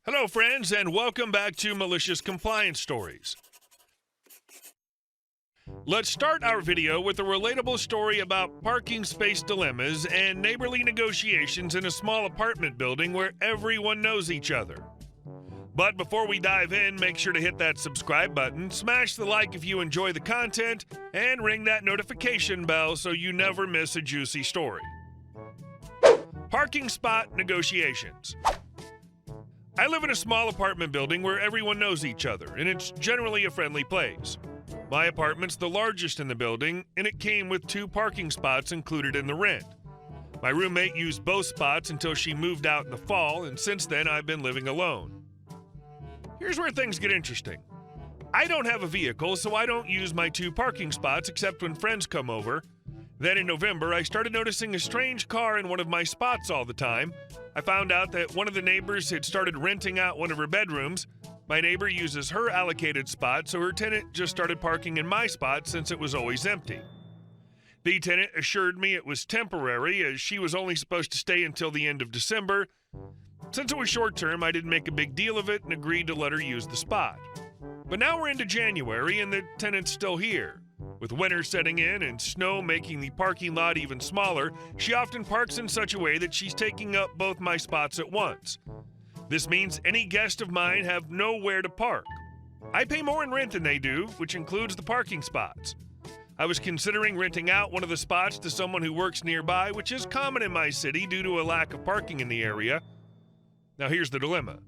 Hello, friends, and welcome back to Malicious Compliance Stories. Let's start our video with a relatable story about parking space dilemmas and neighborly negotiations in a small apartment building where everyone knows each other. But before we dive in, make sure to hit that subscribe button, smash the like if you enjoy the content, and ring that notification bell so you never miss a juicy story. Parking spot negotiations. I live in a small apartment building where everyone knows each other, and it's generally a friendly place. My apartment's the largest in the building, and it came with 2 parking spots included in the rent. My roommate used both spots until she moved out in the fall, and since then I've been living alone. Here's where things get interesting. I don't have a vehicle, so I don't use my 2 parking spots except when friends come over. Then in November, I started noticing a strange car in one of my spots all the time. I found out that one of the neighbors had started renting out one of her bedrooms. My neighbor uses her allocated spot, so her tenant just started parking in my spot since it was always empty. The tenant assured me it was temporary, as she was only supposed to stay until the end of December. Since it was short term, I didn't make a big deal of it and agreed to let her use the spot. But now we're into January and the tenant's still here. With winter setting in and snow making the parking lot even smaller, she often parks in such a way that she's taking up both my spots at once. This means any guest of mine have nowhere to park. I pay more in rent than they do, which includes the parking spots. I was considering renting out one of the spots to someone who works nearby, which is common in my city due to a lack of parking in the area. Now here's the dilemma.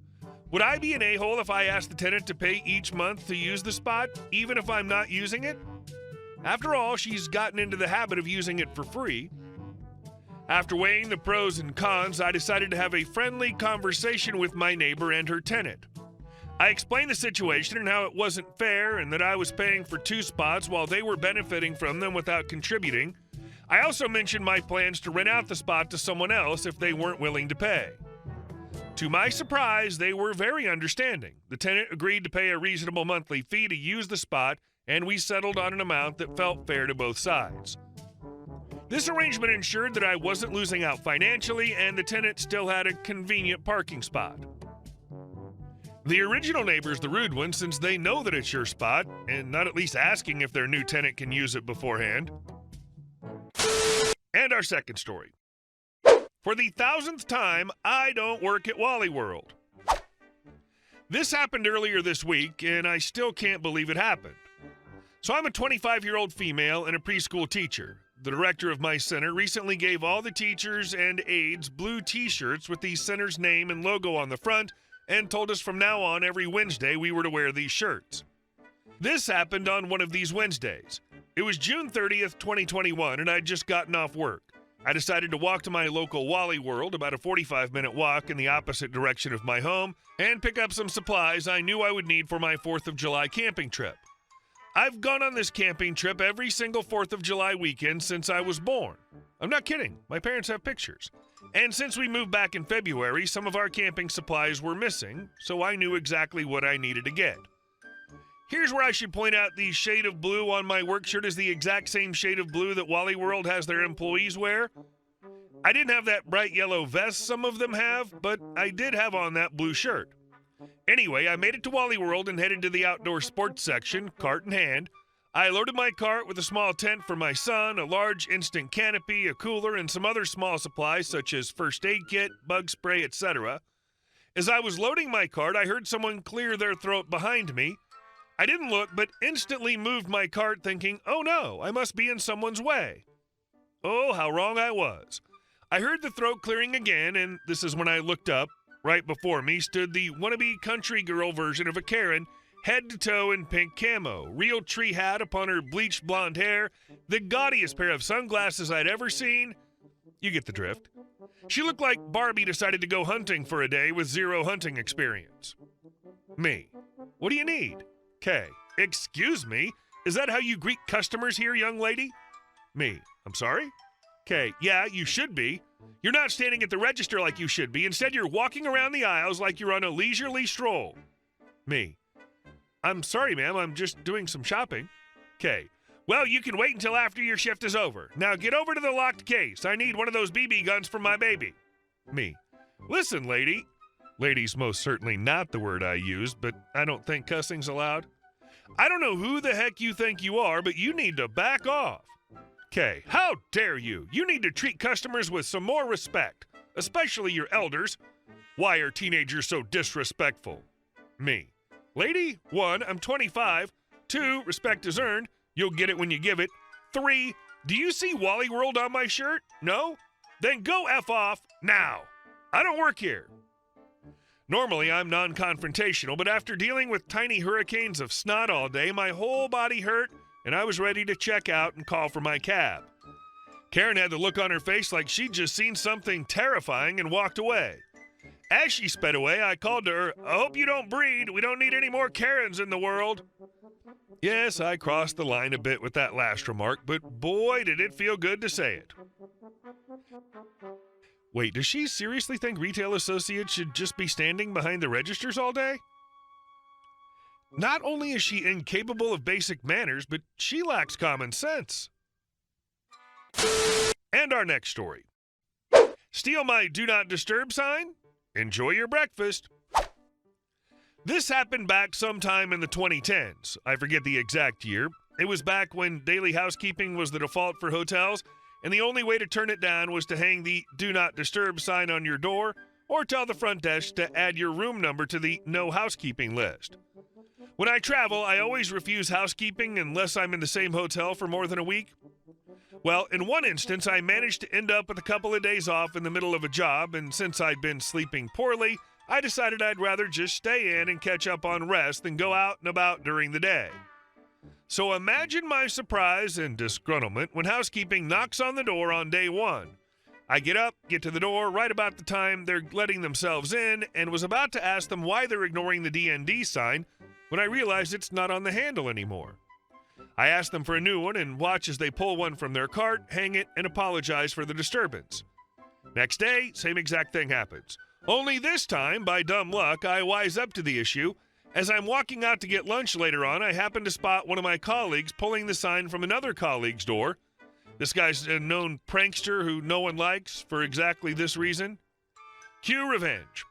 Would I be an a-hole if I asked the tenant to pay each month to use the spot, even if I'm not using it? After all, she's gotten into the habit of using it for free. After weighing the pros and cons, I decided to have a friendly conversation with my neighbor and her tenant. I explained the situation and how it wasn't fair and that I was paying for 2 spots while they were benefiting from them without contributing. I also mentioned my plans to rent out the spot to someone else if they weren't willing to pay. To my surprise, they were very understanding. The tenant agreed to pay a reasonable monthly fee to use the spot, and we settled on an amount that felt fair to both sides. This arrangement ensured that I wasn't losing out financially, and the tenant still had a convenient parking spot. The original neighbor's the rude one, since they know that it's your spot, and not at least asking if their new tenant can use it beforehand. And our second story. For the 1000th time, I don't work at Wally World. This happened earlier this week, and I still can't believe it happened. So I'm a 25-year-old female and a preschool teacher. The director of my center recently gave all the teachers and aides blue t-shirts with the center's name and logo on the front and told us from now on every Wednesday we were to wear these shirts. This happened on one of these Wednesdays. It was June 30th, 2021, and I'd just gotten off work. I decided to walk to my local Wally World, about a 45-minute walk in the opposite direction of my home, and pick up some supplies I knew I would need for my 4th of July camping trip. I've gone on this camping trip every single 4th of July weekend since I was born. I'm not kidding. My parents have pictures. And since we moved back in February, some of our camping supplies were missing, so I knew exactly what I needed to get. Here's where I should point out the shade of blue on my work shirt is the exact same shade of blue that Wally World has their employees wear. I didn't have that bright yellow vest some of them have, but I did have on that blue shirt. Anyway, I made it to Wally World and headed to the outdoor sports section, cart in hand. I loaded my cart with a small tent for my son, a large instant canopy, a cooler, and some other small supplies such as first aid kit, bug spray, etc. As I was loading my cart, I heard someone clear their throat behind me. I didn't look, but instantly moved my cart thinking, oh no, I must be in someone's way. Oh, how wrong I was. I heard the throat clearing again, and this is when I looked up. Right before me stood the wannabe country girl version of a Karen, head to toe in pink camo, real tree hat upon her bleached blonde hair, the gaudiest pair of sunglasses I'd ever seen. You get the drift. She looked like Barbie decided to go hunting for a day with 0 hunting experience. Me. What do you need? K. Excuse me? Is that how you greet customers here, young lady? Me. I'm sorry? K. Yeah, you should be. You're not standing at the register like you should be. Instead, you're walking around the aisles like you're on a leisurely stroll. Me. I'm sorry, ma'am. I'm just doing some shopping. K. Well, you can wait until after your shift is over. Now get over to the locked case. I need one of those BB guns for my baby. Me. Listen, lady. Lady's most certainly not the word I use, but I don't think cussing's allowed. I don't know who the heck you think you are, but you need to back off. Okay, how dare you? You need to treat customers with some more respect, especially your elders. Why are teenagers so disrespectful? Me. Lady, 1, I'm 25. 2, respect is earned. You'll get it when you give it. 3, do you see Wally World on my shirt? No? Then go F off now. I don't work here. Normally, I'm non-confrontational, but after dealing with tiny hurricanes of snot all day, my whole body hurt, and I was ready to check out and call for my cab. Karen had the look on her face like she'd just seen something terrifying and walked away. As she sped away, I called to her, I hope you don't breed. We don't need any more Karens in the world. Yes, I crossed the line a bit with that last remark, but boy, did it feel good to say it. Wait, does she seriously think retail associates should just be standing behind the registers all day? Not only is she incapable of basic manners, but she lacks common sense. And our next story. Steal my do not disturb sign? Enjoy your breakfast. This happened back sometime in the 2010s. I forget the exact year. It was back when daily housekeeping was the default for hotels, and the only way to turn it down was to hang the do not disturb sign on your door or tell the front desk to add your room number to the no housekeeping list. When I travel, I always refuse housekeeping unless I'm in the same hotel for more than a week. Well, in one instance, I managed to end up with a couple of days off in the middle of a job, and since I'd been sleeping poorly, I decided I'd rather just stay in and catch up on rest than go out and about during the day. So imagine my surprise and disgruntlement when housekeeping knocks on the door on day 1. I get up, get to the door right about the time they're letting themselves in, and was about to ask them why they're ignoring the DND sign when I realized it's not on the handle anymore. I ask them for a new one and watch as they pull one from their cart, hang it, and apologize for the disturbance. Next day, same exact thing happens. Only this time, by dumb luck, I wise up to the issue. As I'm walking out to get lunch later on, I happen to spot one of my colleagues pulling the sign from another colleague's door. This guy's a known prankster who no one likes for exactly this reason. Cue revenge.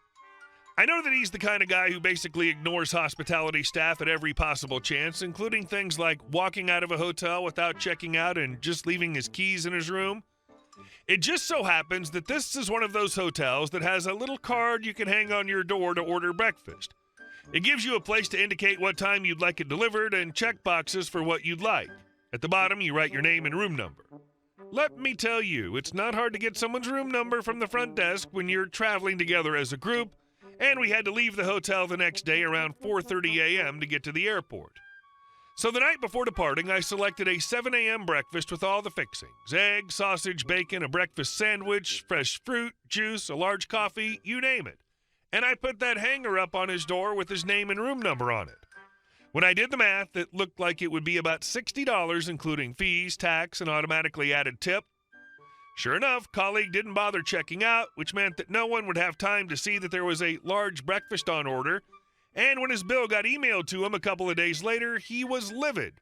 I know that he's the kind of guy who basically ignores hospitality staff at every possible chance, including things like walking out of a hotel without checking out and just leaving his keys in his room. It just so happens that this is one of those hotels that has a little card you can hang on your door to order breakfast. It gives you a place to indicate what time you'd like it delivered and check boxes for what you'd like. At the bottom, you write your name and room number. Let me tell you, it's not hard to get someone's room number from the front desk when you're traveling together as a group, and we had to leave the hotel the next day around 4:30 a.m. to get to the airport. So the night before departing, I selected a 7 a.m. breakfast with all the fixings: egg, sausage, bacon, a breakfast sandwich, fresh fruit, juice, a large coffee, you name it. And I put that hanger up on his door with his name and room number on it. When I did the math, it looked like it would be about $60, including fees, tax, and automatically added tip. Sure enough, colleague didn't bother checking out, which meant that no one would have time to see that there was a large breakfast on order. And when his bill got emailed to him a couple of days later, he was livid.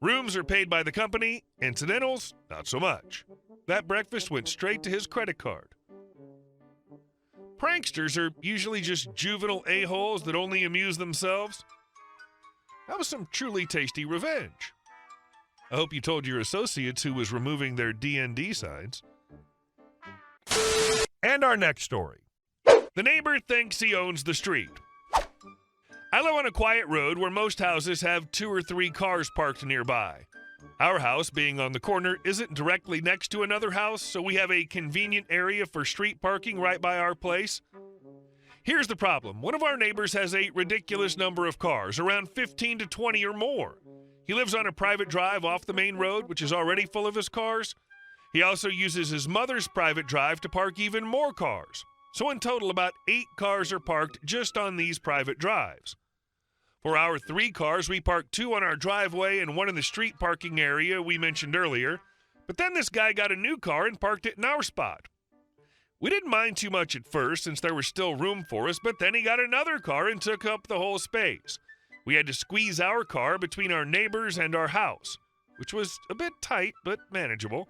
Rooms are paid by the company, incidentals, not so much. That breakfast went straight to his credit card. Pranksters are usually just juvenile a-holes that only amuse themselves. That was some truly tasty revenge. I hope you told your associates who was removing their DND signs. And our next story. The neighbor thinks he owns the street. I live on a quiet road where most houses have 2 or 3 cars parked nearby. Our house, being on the corner, isn't directly next to another house, so we have a convenient area for street parking right by our place. Here's the problem. One of our neighbors has a ridiculous number of cars, around 15 to 20 or more. He lives on a private drive off the main road, which is already full of his cars. He also uses his mother's private drive to park even more cars. So in total, about 8 cars are parked just on these private drives. For our 3 cars, we parked 2 on our driveway and 1 in the street parking area we mentioned earlier. But then this guy got a new car and parked it in our spot. We didn't mind too much at first since there was still room for us, but then he got another car and took up the whole space. We had to squeeze our car between our neighbors and our house, which was a bit tight but manageable.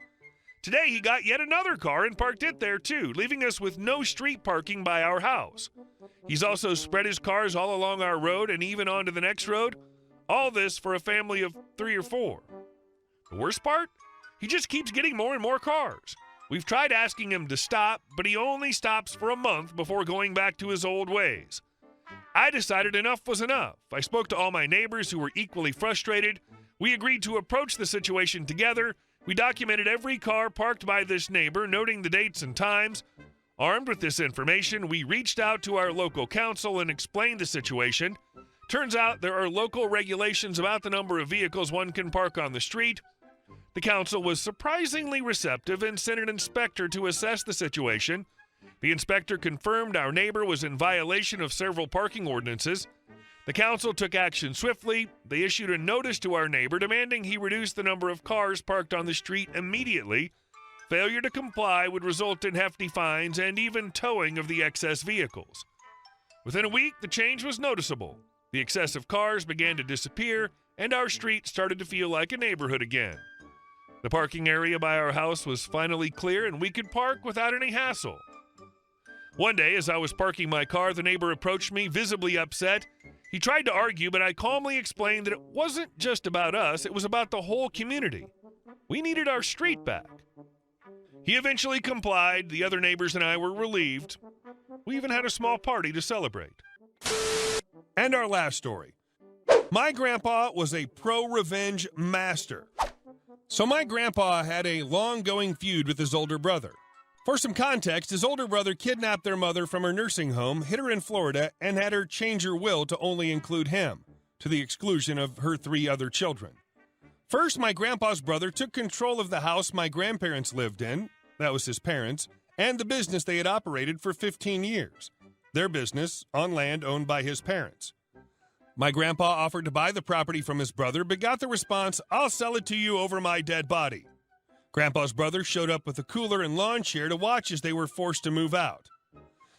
Today, he got yet another car and parked it there too, leaving us with no street parking by our house. He's also spread his cars all along our road and even onto the next road. All this for a family of 3 or 4. The worst part? He just keeps getting more and more cars. We've tried asking him to stop, but he only stops for a month before going back to his old ways. I decided enough was enough. I spoke to all my neighbors who were equally frustrated. We agreed to approach the situation together. We documented every car parked by this neighbor, noting the dates and times. Armed with this information, we reached out to our local council and explained the situation. Turns out there are local regulations about the number of vehicles one can park on the street. The council was surprisingly receptive and sent an inspector to assess the situation. The inspector confirmed our neighbor was in violation of several parking ordinances. The council took action swiftly. They issued a notice to our neighbor demanding he reduce the number of cars parked on the street immediately. Failure to comply would result in hefty fines and even towing of the excess vehicles. Within a week, the change was noticeable. The excessive cars began to disappear, and our street started to feel like a neighborhood again. The parking area by our house was finally clear, and we could park without any hassle. One day, as I was parking my car, the neighbor approached me, visibly upset. He tried to argue, but I calmly explained that it wasn't just about us, it was about the whole community. We needed our street back. He eventually complied. The other neighbors and I were relieved. We even had a small party to celebrate. And our last story. My grandpa was a pro-revenge master. So my grandpa had a long-going feud with his older brother. For some context, his older brother kidnapped their mother from her nursing home, hid her in Florida, and had her change her will to only include him, to the exclusion of her 3 other children. First, my grandpa's brother took control of the house my grandparents lived in, that was his parents, and the business they had operated for 15 years. Their business on land owned by his parents. My grandpa offered to buy the property from his brother, but got the response, "I'll sell it to you over my dead body." Grandpa's brother showed up with a cooler and lawn chair to watch as they were forced to move out.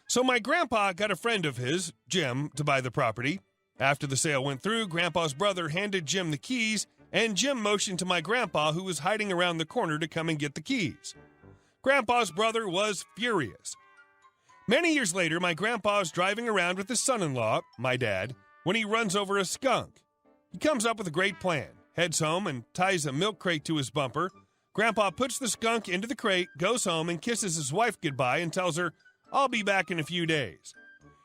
So my grandpa got a friend of his, Jim, to buy the property. After the sale went through, Grandpa's brother handed Jim the keys, and Jim motioned to my grandpa, who was hiding around the corner, to come and get the keys. Grandpa's brother was furious. Many years later, my grandpa's driving around with his son-in-law, my dad, when he runs over a skunk. He comes up with a great plan, heads home and ties a milk crate to his bumper. Grandpa puts the skunk into the crate, goes home and kisses his wife goodbye and tells her, "I'll be back in a few days."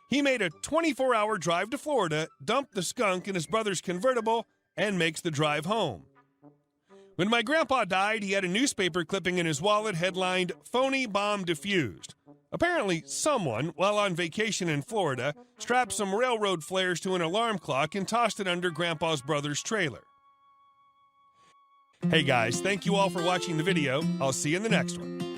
He made a 24-hour drive to Florida, dumped the skunk in his brother's convertible, and makes the drive home. When my grandpa died, he had a newspaper clipping in his wallet headlined, "Phony Bomb Defused." Apparently, someone, while on vacation in Florida, strapped some railroad flares to an alarm clock and tossed it under Grandpa's brother's trailer. Hey guys, thank you all for watching the video. I'll see you in the next one.